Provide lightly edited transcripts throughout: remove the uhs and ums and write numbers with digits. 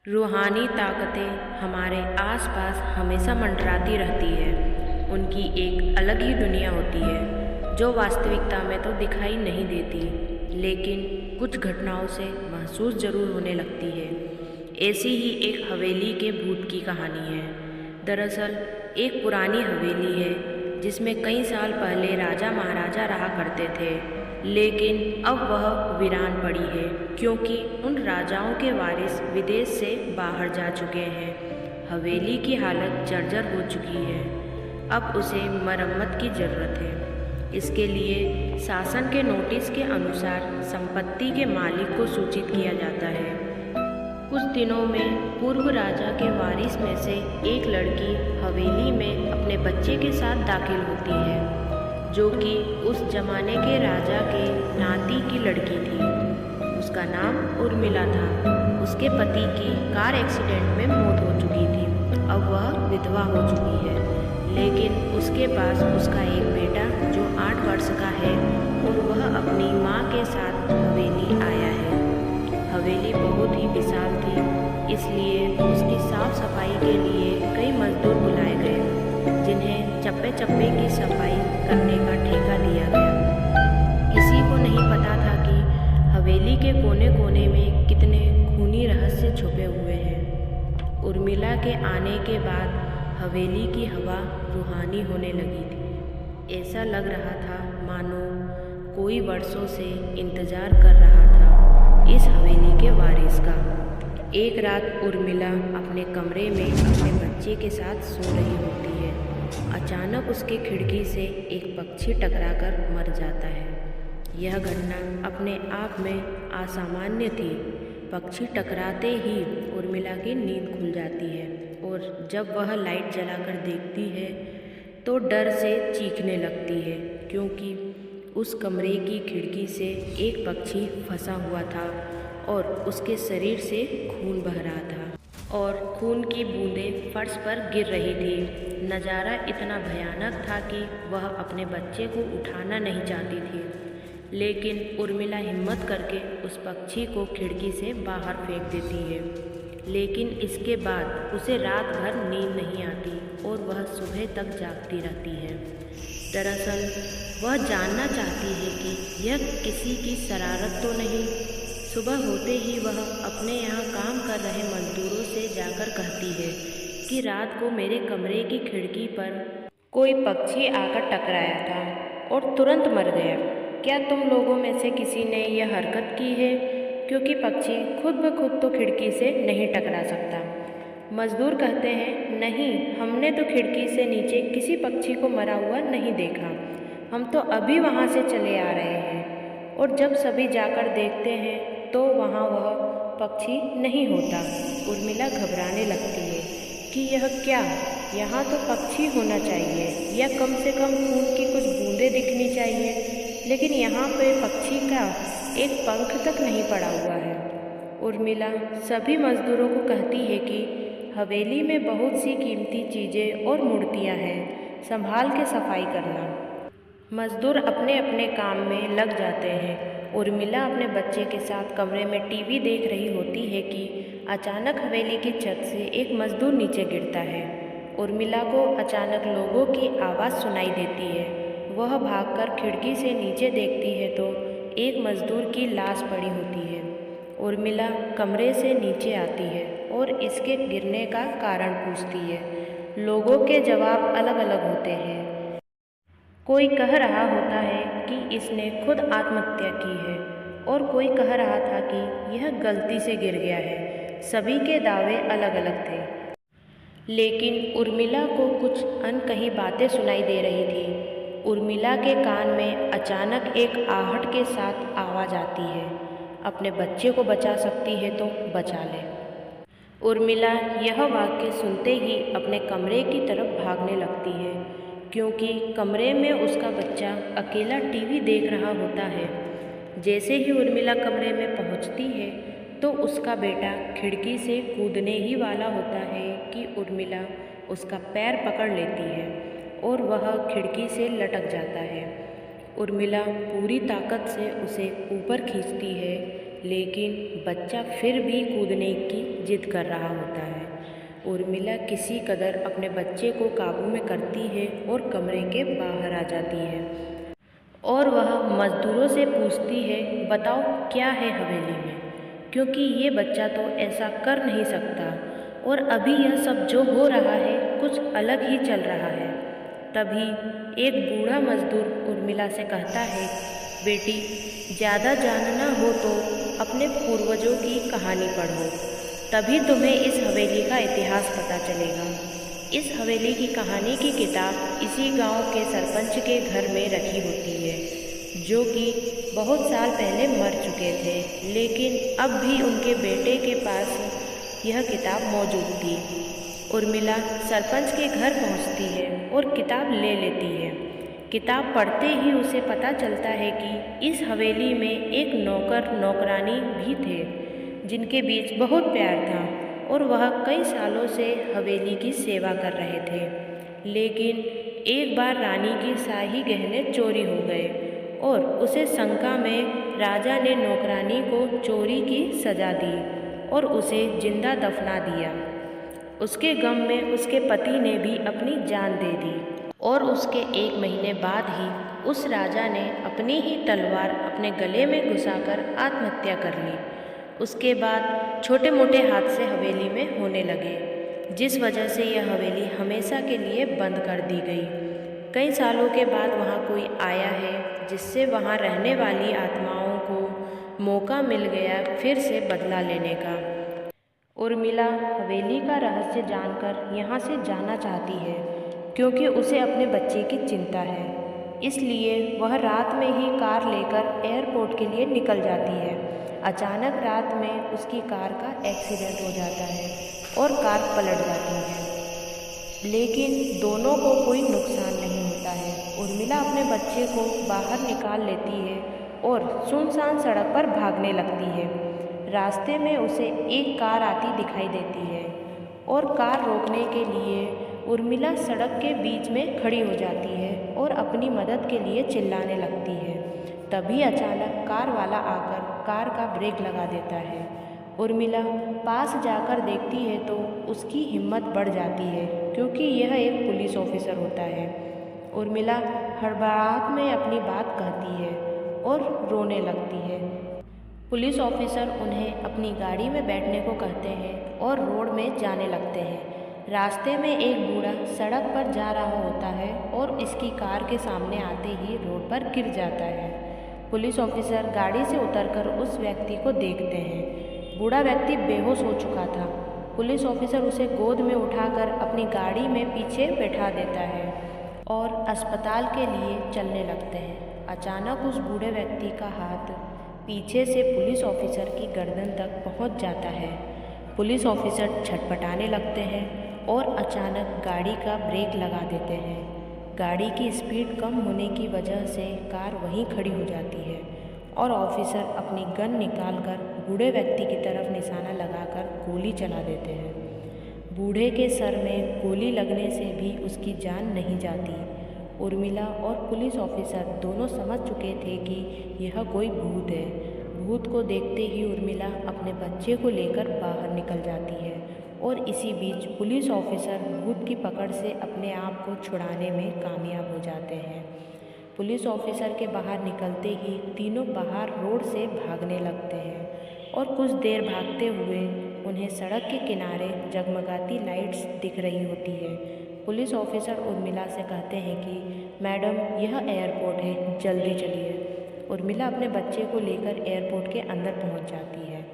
रूहानी ताकतें हमारे आसपास हमेशा मंडराती रहती है। उनकी एक अलग ही दुनिया होती है जो वास्तविकता में तो दिखाई नहीं देती, लेकिन कुछ घटनाओं से महसूस जरूर होने लगती है। ऐसी ही एक हवेली के भूत की कहानी है। दरअसल एक पुरानी हवेली है जिसमें कई साल पहले राजा महाराजा रहा करते थे, लेकिन अब वह वीरान पड़ी है क्योंकि उन राजाओं के वारिस विदेश से बाहर जा चुके हैं। हवेली की हालत जर्जर हो चुकी है। अब उसे मरम्मत की ज़रूरत है। इसके लिए शासन के नोटिस के अनुसार संपत्ति के मालिक को सूचित किया जाता है। कुछ दिनों में पूर्व राजा के वारिस में से एक लड़की हवेली में अपने बच्चे के साथ दाखिल होती है, जो कि उस जमाने के राजा के नाती की लड़की थी। उसका नाम उर्मिला था। उसके पति की कार एक्सीडेंट में मौत हो चुकी थी। अब वह विधवा हो चुकी है, लेकिन उसके पास उसका एक बेटा जो 8 वर्ष का है और वह अपनी माँ के साथ हवेली आया है। हवेली बहुत ही विशाल थी, इसलिए उसकी साफ सफाई के लिए कई मजदूर बुलाए गए, जिन्हें चप्पे चप्पे की सफाई करने का ठेका दिया गया। किसी को नहीं पता था कि हवेली के कोने कोने में कितने खूनी रहस्य छुपे हुए हैं। उर्मिला के आने के बाद हवेली की हवा रूहानी होने लगी थी। ऐसा लग रहा था मानो कोई वर्षों से इंतजार कर रहा था इस हवेली के वारिस का। एक रात उर्मिला अपने कमरे में अपने बच्चे के साथ सो रही होती है। अचानक उसके खिड़की से एक पक्षी टकराकर मर जाता है। यह घटना अपने आप में असामान्य थी। पक्षी टकराते ही उर्मिला की नींद खुल जाती है और जब वह लाइट जलाकर देखती है तो डर से चीखने लगती है, क्योंकि उस कमरे की खिड़की से एक पक्षी फंसा हुआ था और उसके शरीर से खून बह रहा था और खून की बूंदें फर्श पर गिर रही थी। नज़ारा इतना भयानक था कि वह अपने बच्चे को उठाना नहीं चाहती थी, लेकिन उर्मिला हिम्मत करके उस पक्षी को खिड़की से बाहर फेंक देती है। लेकिन इसके बाद उसे रात भर नींद नहीं आती और वह सुबह तक जागती रहती है। दरअसल वह जानना चाहती है कि यह किसी की शरारत तो नहीं। सुबह होते ही वह अपने यहाँ काम कर रहे मजदूरों से जाकर कहती है कि रात को मेरे कमरे की खिड़की पर कोई पक्षी आकर टकराया था और तुरंत मर गया। क्या तुम लोगों में से किसी ने यह हरकत की है? क्योंकि पक्षी खुद ब खुद तो खिड़की से नहीं टकरा सकता। मजदूर कहते हैं, नहीं, हमने तो खिड़की से नीचे किसी पक्षी को मरा हुआ नहीं देखा। हम तो अभी वहाँ से चले आ रहे हैं। और जब सभी जाकर देखते हैं तो वहाँ वह पक्षी नहीं होता। उर्मिला घबराने लगती है कि यह क्या, यहाँ तो पक्षी होना चाहिए या कम से कम खून की कुछ बूंदें दिखनी चाहिए, लेकिन यहाँ पे पक्षी का एक पंख तक नहीं पड़ा हुआ है। उर्मिला सभी मजदूरों को कहती है कि हवेली में बहुत सी कीमती चीज़ें और मूर्तियाँ हैं, संभाल के सफाई करना। मजदूर अपने अपने काम में लग जाते हैं। उर्मिला अपने बच्चे के साथ कमरे में टीवी देख रही होती है कि अचानक हवेली की छत से एक मजदूर नीचे गिरता है। उर्मिला को अचानक लोगों की आवाज़ सुनाई देती है। वह भागकर खिड़की से नीचे देखती है तो एक मजदूर की लाश पड़ी होती है। उर्मिला कमरे से नीचे आती है और इसके गिरने का कारण पूछती है। लोगों के जवाब अलग अलग होते हैं। कोई कह रहा होता है कि इसने खुद आत्महत्या की है और कोई कह रहा था कि यह गलती से गिर गया है। सभी के दावे अलग अलग थे, लेकिन उर्मिला को कुछ अनकही बातें सुनाई दे रही थी। उर्मिला के कान में अचानक एक आहट के साथ आवाज़ आती है, अपने बच्चे को बचा सकती है तो बचा ले। उर्मिला यह वाक्य सुनते ही अपने कमरे की तरफ भागने लगती है, क्योंकि कमरे में उसका बच्चा अकेला टीवी देख रहा होता है। जैसे ही उर्मिला कमरे में पहुंचती है तो उसका बेटा खिड़की से कूदने ही वाला होता है कि उर्मिला उसका पैर पकड़ लेती है और वह खिड़की से लटक जाता है। उर्मिला पूरी ताकत से उसे ऊपर खींचती है, लेकिन बच्चा फिर भी कूदने की जिद कर रहा होता है। उर्मिला किसी कदर अपने बच्चे को काबू में करती है और कमरे के बाहर आ जाती है और वह मज़दूरों से पूछती है, बताओ क्या है हवेली में, क्योंकि ये बच्चा तो ऐसा कर नहीं सकता और अभी यह सब जो हो रहा है कुछ अलग ही चल रहा है। तभी एक बूढ़ा मजदूर उर्मिला से कहता है, बेटी ज़्यादा जानना हो तो अपने पूर्वजों की कहानी पढ़ो, तभी तुम्हें इस हवेली का इतिहास पता चलेगा। इस हवेली की कहानी की किताब इसी गांव के सरपंच के घर में रखी होती है, जो कि बहुत साल पहले मर चुके थे, लेकिन अब भी उनके बेटे के पास यह किताब मौजूद थी। उर्मिला सरपंच के घर पहुंचती है और किताब ले लेती है। किताब पढ़ते ही उसे पता चलता है कि इस हवेली में एक नौकर नौकरानी भी थे, जिनके बीच बहुत प्यार था और वह कई सालों से हवेली की सेवा कर रहे थे। लेकिन एक बार रानी के शाही गहने चोरी हो गए और उसे शंका में राजा ने नौकरानी को चोरी की सजा दी और उसे जिंदा दफना दिया। उसके गम में उसके पति ने भी अपनी जान दे दी और उसके 1 महीने बाद ही उस राजा ने अपनी ही तलवार अपने गले में घुसाकर आत्महत्या कर ली। उसके बाद छोटे मोटे हादसे हवेली में होने लगे, जिस वजह से यह हवेली हमेशा के लिए बंद कर दी गई। कई सालों के बाद वहाँ कोई आया है, जिससे वहाँ रहने वाली आत्माओं को मौका मिल गया फिर से बदला लेने का। उर्मिला हवेली का रहस्य जानकर यहाँ से जाना चाहती है, क्योंकि उसे अपने बच्चे की चिंता है। इसलिए वह रात में ही कार लेकर एयरपोर्ट के लिए निकल जाती है। अचानक रात में उसकी कार का एक्सीडेंट हो जाता है और कार पलट जाती है, लेकिन दोनों को कोई नुकसान नहीं होता है। उर्मिला अपने बच्चे को बाहर निकाल लेती है और सुनसान सड़क पर भागने लगती है। रास्ते में उसे एक कार आती दिखाई देती है और कार रोकने के लिए उर्मिला सड़क के बीच में खड़ी हो जाती है और अपनी मदद के लिए चिल्लाने लगती है। तभी अचानक कार वाला आकर कार का ब्रेक लगा देता है। उर्मिला पास जाकर देखती है तो उसकी हिम्मत बढ़ जाती है, क्योंकि यह एक पुलिस ऑफिसर होता है। उर्मिला हड़बड़ाहट में अपनी बात कहती है और रोने लगती है। पुलिस ऑफिसर उन्हें अपनी गाड़ी में बैठने को कहते हैं और रोड में जाने लगते हैं। रास्ते में एक बूढ़ा सड़क पर जा रहा होता है और इसकी कार के सामने आते ही रोड पर गिर जाता है। पुलिस ऑफिसर गाड़ी से उतरकर उस व्यक्ति को देखते हैं। बूढ़ा व्यक्ति बेहोश हो चुका था। पुलिस ऑफिसर उसे गोद में उठाकर अपनी गाड़ी में पीछे बैठा देता है और अस्पताल के लिए चलने लगते हैं। अचानक उस बूढ़े व्यक्ति का हाथ पीछे से पुलिस ऑफिसर की गर्दन तक पहुंच जाता है। पुलिस ऑफिसर छटपटाने लगते हैं और अचानक गाड़ी का ब्रेक लगा देते हैं। गाड़ी की स्पीड कम होने की वजह से कार वहीं खड़ी हो जाती है और ऑफिसर अपनी गन निकालकर बूढ़े व्यक्ति की तरफ निशाना लगाकर गोली चला देते हैं। बूढ़े के सर में गोली लगने से भी उसकी जान नहीं जाती। उर्मिला और पुलिस ऑफिसर दोनों समझ चुके थे कि यह कोई भूत है। भूत को देखते ही उर्मिला अपने बच्चे को लेकर बाहर निकल जाती है और इसी बीच पुलिस ऑफिसर भूत की पकड़ से अपने आप को छुड़ाने में कामयाब हो जाते हैं। पुलिस ऑफिसर के बाहर निकलते ही तीनों बाहर रोड से भागने लगते हैं और कुछ देर भागते हुए उन्हें सड़क के किनारे जगमगाती लाइट्स दिख रही होती है। पुलिस ऑफिसर उर्मिला से कहते हैं कि मैडम, यह एयरपोर्ट है, जल्दी चलिए। उर्मिला अपने बच्चे को लेकर एयरपोर्ट के अंदर पहुंच जाती है।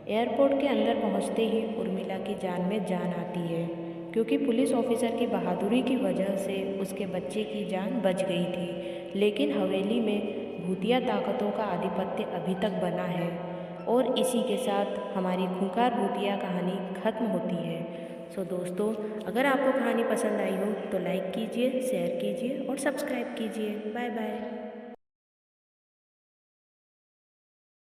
एयरपोर्ट के अंदर पहुंचते ही उर्मिला की जान में जान आती है, क्योंकि पुलिस ऑफिसर की बहादुरी की वजह से उसके बच्चे की जान बच गई थी। लेकिन हवेली में भूतिया ताकतों का आधिपत्य अभी तक बना है और इसी के साथ हमारी खूंखार भूतिया कहानी खत्म होती है। सो दोस्तों, अगर आपको कहानी पसंद आई हो तो लाइक कीजिए, शेयर कीजिए और सब्सक्राइब कीजिए। Bye bye.